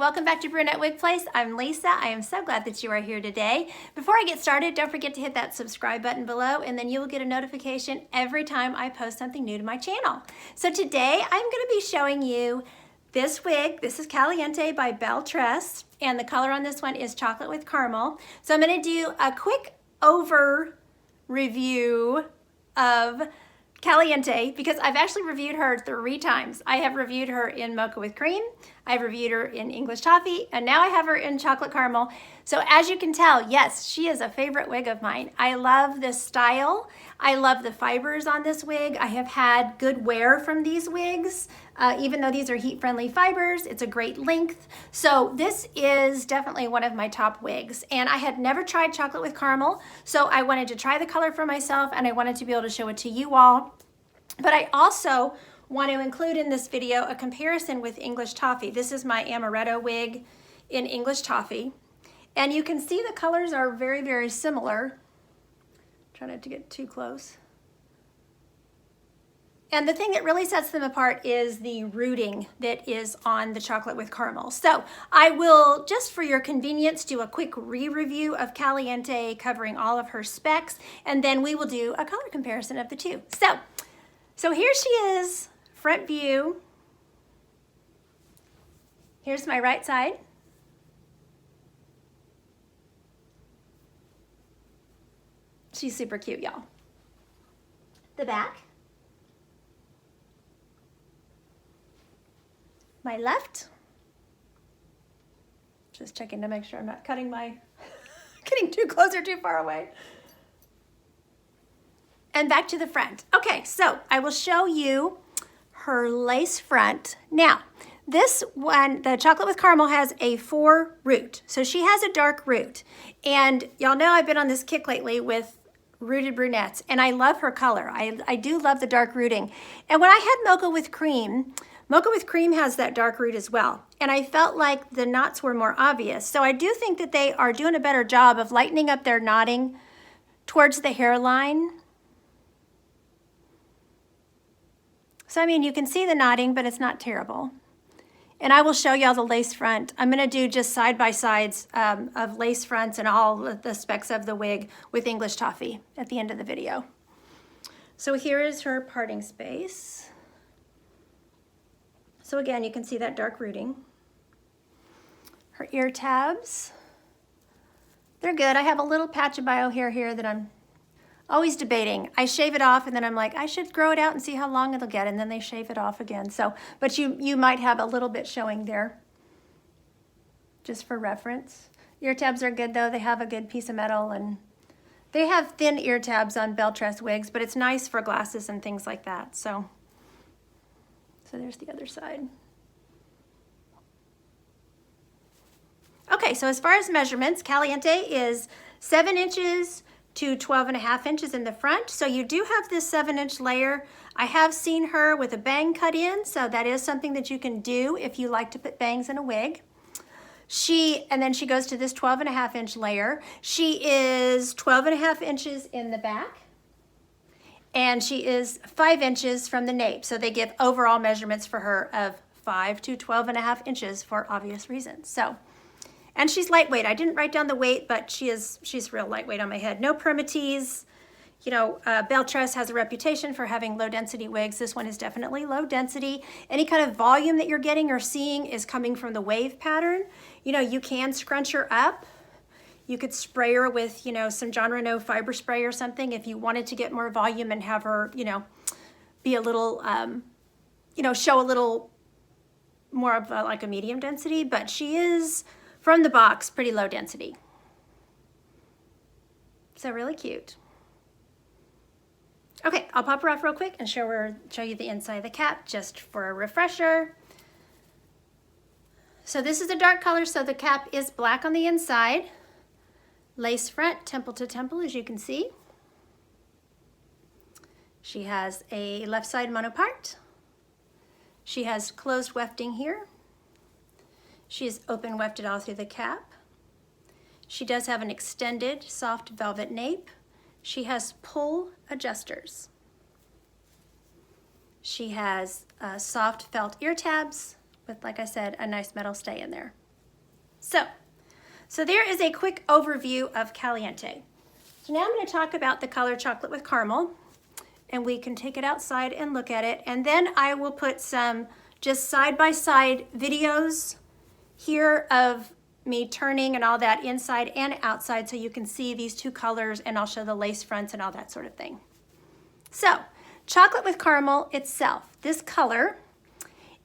welcome back to Brunette Wig Place. I'm Lisa. I am so glad that you are here today. Before I get started, don't forget to hit that subscribe button below, and then you will get a notification every time I post something new to my channel. So today I'm going to be showing you this wig. This is Caliente by Belle Tress, and the color on this one is chocolate with caramel. So I'm going to do a quick review of Caliente because I've actually reviewed her 3 times. I have reviewed her in Mocha with Cream, I've reviewed her in English Toffee, and now I have her in Chocolate Caramel. So as you can tell, yes, she is a favorite wig of mine. I love this style. I love the fibers on this wig. I have had good wear from these wigs. Even though these are heat-friendly fibers, it's a great length. So this is definitely one of my top wigs. And I had never tried Chocolate with Caramel, so I wanted to try the color for myself, and I wanted to be able to show it to you all. But I also want to include in this video a comparison with English Toffee. This is my amaretto wig in English Toffee. And you can see the colors are very, very similar. Try not to get too close. And the thing that really sets them apart is the rooting that is on the Chocolate with Caramel. So I will, just for your convenience, do a quick re-review of Caliente covering all of her specs, and then we will do a color comparison of the two. So here she is, front view. Here's my right side. She's super cute, y'all. The back. My left. Just checking to make sure I'm not cutting getting too close or too far away. And back to the front. Okay, so I will show you her lace front. Now, this one, the Chocolate with Caramel, has a 4 root. So she has a dark root. And y'all know I've been on this kick lately with rooted brunettes, and I love her color. I do love the dark rooting. And when I had Mocha with Cream has that dark root as well. And I felt like the knots were more obvious. So I do think that they are doing a better job of lightening up their knotting towards the hairline. So I mean, you can see the knotting, but it's not terrible. And I will show y'all the lace front. I'm gonna do just side-by-sides of lace fronts and all of the specs of the wig with English Toffee at the end of the video. So here is her parting space. So again, you can see that dark rooting. Her ear tabs, they're good. I have a little patch of bio hair here that I'm always debating. I shave it off and then I'm like, I should grow it out and see how long it'll get, and then they shave it off again. So, but you might have a little bit showing there, just for reference. Ear tabs are good though. They have a good piece of metal, and they have thin ear tabs on Belle Tress wigs, but it's nice for glasses and things like that. So there's the other side. Okay, so as far as measurements, Caliente is 7 inches to 12.5 inches in the front. So you do have this 7-inch layer. I have seen her with a bang cut in, so that is something that you can do if you like to put bangs in a wig. And then she goes to this 12.5-inch layer. She is 12.5 inches in the back, and she is 5 inches from the nape. So they give overall measurements for her of 5 to 12.5 inches for obvious reasons. So, and she's lightweight. I didn't write down the weight, but she's real lightweight on my head. No permatease. You know, Belle Tress has a reputation for having low density wigs. This one is definitely low density. Any kind of volume that you're getting or seeing is coming from the wave pattern. You know, you can scrunch her up. You could spray her with, you know, some John Renault fiber spray or something if you wanted to get more volume and have her, you know, be a little, you know, show a little more of like a medium density. But she is, from the box, pretty low density. So really cute. Okay, I'll pop her off real quick and show you the inside of the cap just for a refresher. So this is a dark color, so the cap is black on the inside. Lace front, temple to temple, as you can see. She has a left side monopart. She has closed wefting here. She is open wefted all through the cap. She does have an extended soft velvet nape. She has pull adjusters. She has soft felt ear tabs with, like I said, a nice metal stay in there. So there is a quick overview of Caliente. So now I'm going to talk about the color Chocolate with Caramel, and we can take it outside and look at it. And then I will put some just side-by-side videos here of me turning and all that inside and outside so you can see these two colors, and I'll show the lace fronts and all that sort of thing. So, Chocolate with Caramel itself, this color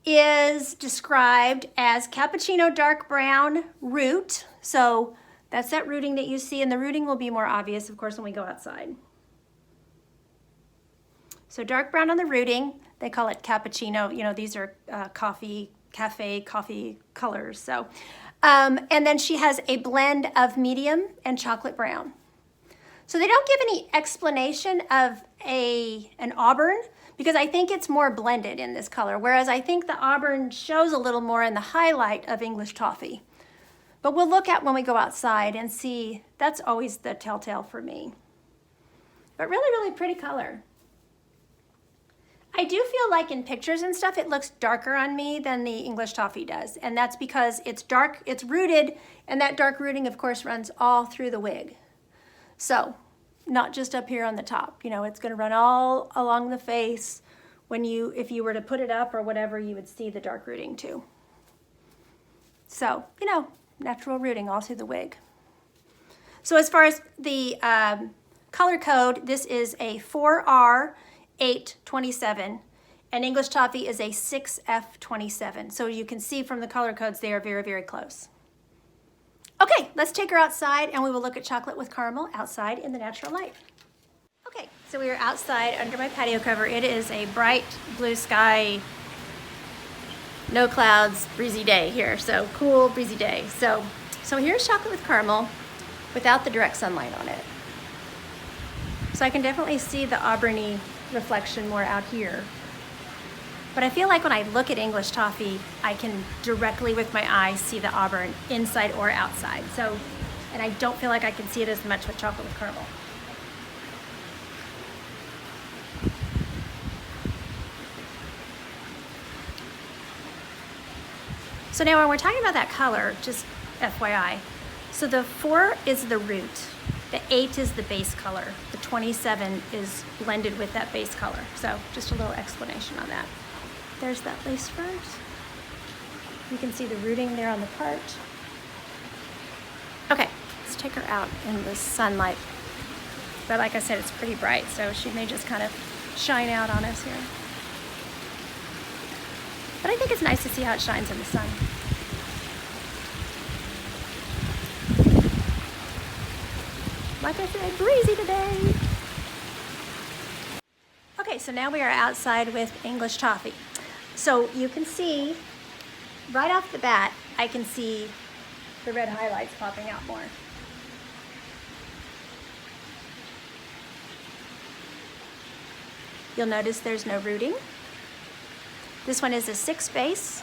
is described as cappuccino dark brown root. So that's that rooting that you see, and the rooting will be more obvious, of course, when we go outside. So dark brown on the rooting, they call it cappuccino. You know, these are coffee colors. So, and then she has a blend of medium and chocolate brown. So they don't give any explanation of an auburn, because I think it's more blended in this color, whereas I think the auburn shows a little more in the highlight of English Toffee. But we'll look at when we go outside and see. That's always the telltale for me. But really, really pretty color. I do feel like in pictures and stuff, it looks darker on me than the English Toffee does. And that's because it's dark, it's rooted, and that dark rooting, of course, runs all through the wig. So, not just up here on the top. You know, it's going to run all along the face. If you were to put it up or whatever, you would see the dark rooting too. So, you know, natural rooting all through the wig. So as far as the color code, this is a 4R827, and English Toffee is a 6F27. So you can see from the color codes, they are very, very close. Okay, let's take her outside and we will look at Chocolate with Caramel outside in the natural light. Okay, so we are outside under my patio cover. It is a bright blue sky, no clouds, breezy day here. So cool, breezy day. So here's Chocolate with Caramel without the direct sunlight on it. So I can definitely see the auburny reflection more out here. But I feel like when I look at English Toffee, I can directly with my eyes see the auburn inside or outside. So, and I don't feel like I can see it as much with Chocolate with Caramel. So now when we're talking about that color, just FYI, so the 4 is the root, the 8 is the base color, the 27 is blended with that base color. So just a little explanation on that. There's that lace front. You can see the rooting there on the part. Okay, let's take her out in the sunlight. But like I said, it's pretty bright, so she may just kind of shine out on us here. But I think it's nice to see how it shines in the sun. Like I said, breezy today. Okay, so now we are outside with English Toffee. So you can see, right off the bat, I can see the red highlights popping out more. You'll notice there's no rooting. This one is a 6 base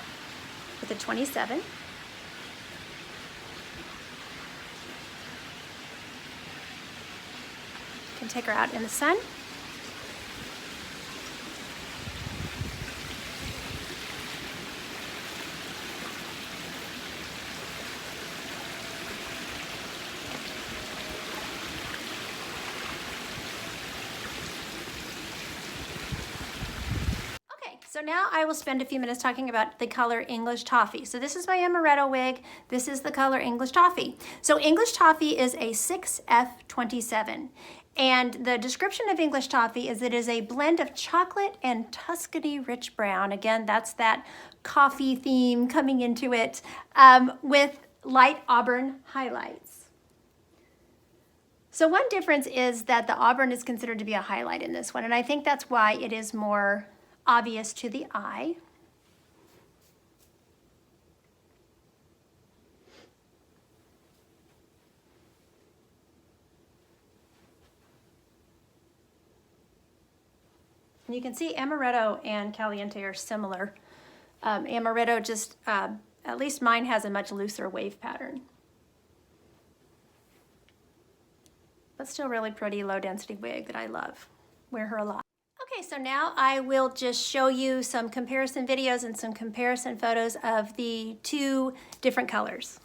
with a 27. You can take her out in the sun. So now I will spend a few minutes talking about the color English Toffee. So this is my amaretto wig. This is the color English Toffee. So English Toffee is a 6F27. And the description of English Toffee is it is a blend of chocolate and Tuscany rich brown. Again, that's that coffee theme coming into it, with light auburn highlights. So one difference is that the auburn is considered to be a highlight in this one, and I think that's why it is more obvious to the eye. And you can see amaretto and caliente are similar. Amaretto just, at least mine has a much looser wave pattern. But still really pretty low density wig that I love. Wear her a lot. Okay, so now I will just show you some comparison videos and some comparison photos of the two different colors.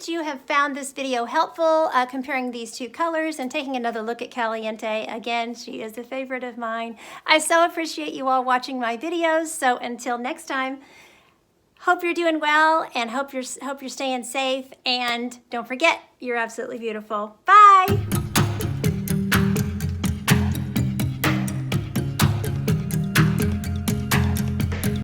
that you have found this video helpful, comparing these two colors and taking another look at Caliente. Again, she is a favorite of mine. I so appreciate you all watching my videos. So until next time, hope you're doing well and hope you're staying safe. And don't forget, you're absolutely beautiful. Bye.